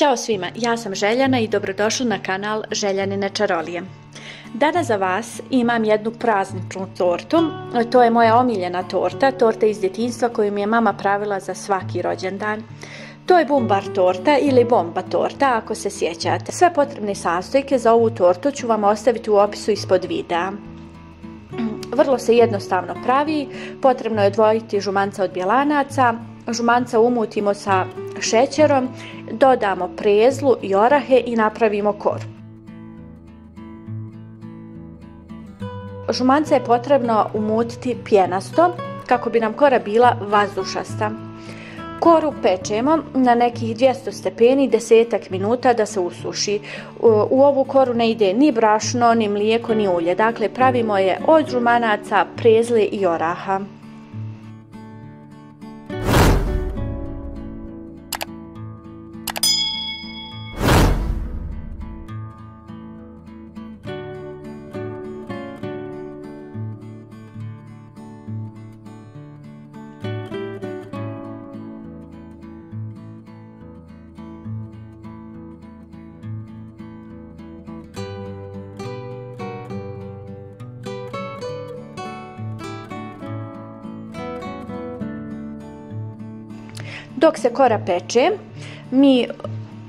Ćao svima, ja sam Željana i dobrodošli na kanal Željanine čarolije. Danas za vas imam jednu prazničnu tortu, to je moja omiljena torta iz djetinjstva koju mi je mama pravila za svaki rođendan. To je bumbar torta ili bomba torta ako se sjećate. Sve potrebne sastojke za ovu tortu ću vam ostaviti u opisu ispod videa. Vrlo se jednostavno pravi, potrebno je odvojiti žumanca od bjelanaca, žumanca umutimo sa šećerom, dodamo prezlu i orahe i napravimo koru. Žumanca je potrebno umutiti pjenasto kako bi nam kora bila vazdušasta. Koru pečemo na nekih 200 stepeni 10 minuta da se usuši. U ovu koru ne ide ni brašno, ni mlijeko, ni ulje. Dakle, pravimo je od žumanaca, prezle i oraha. Dok se kora peče, mi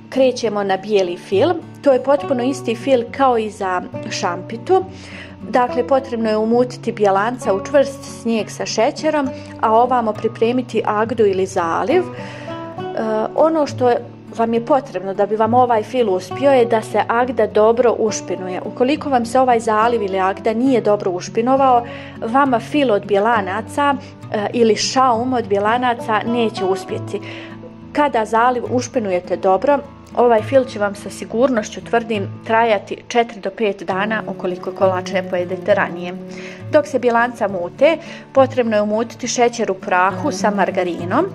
krećemo na bijeli fil. To je potpuno isti fil kao i za šampitu. Dakle, potrebno je umutiti bjelanca u čvrst snijeg sa šećerom, a ovamo pripremiti agdu ili zaliv. Ono što vam je potrebno da bi vam ovaj fil uspio je da se agda dobro ušpinuje. Ukoliko vam se ovaj zaliv ili agda nije dobro ušpinovao, vama fil od bjelanaca ili šaum od bjelanaca neće uspjeti. Kada zaliv ušpinujete dobro, ovaj fil će vam sa sigurnošću, tvrdim, trajati 4 do 5 dana ukoliko kolač ne pojedete ranije. Dok se bjelanca mute, potrebno je umutiti šećer u prahu sa margarinom.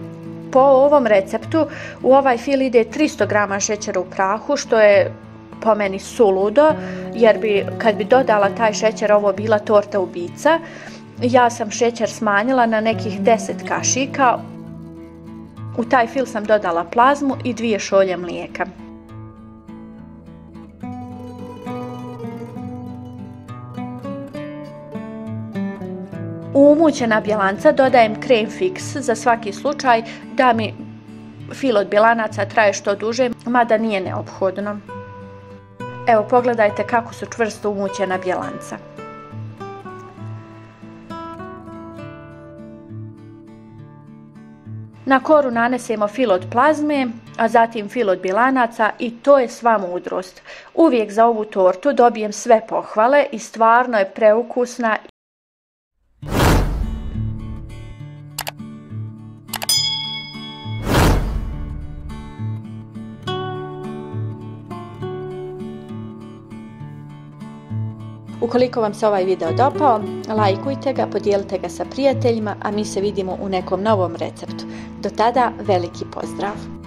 Po ovom receptu u ovaj fil ide 300 grama šećera u prahu, što je po meni suludo, jer kad bi dodala taj šećer ovo bila torta ubica. Ja sam šećer smanjila na nekih 10 kašika. U taj fil sam dodala plazmu i 2 šolje mlijeka. U umućena bjelanca dodajem krem fix za svaki slučaj da mi fil od bjelanaca traje što duže, mada nije neophodno. Evo, pogledajte kako su čvrsto umućena bjelanca. Na koru nanesemo fil od plazme, a zatim fil od bjelanaca i to je sva mudrost. Uvijek za ovu tortu dobijem sve pohvale i stvarno je preukusna. Ukoliko vam se ovaj video dopao, lajkujte ga, podijelite ga sa prijateljima, a mi se vidimo u nekom novom receptu. Do tada, veliki pozdrav!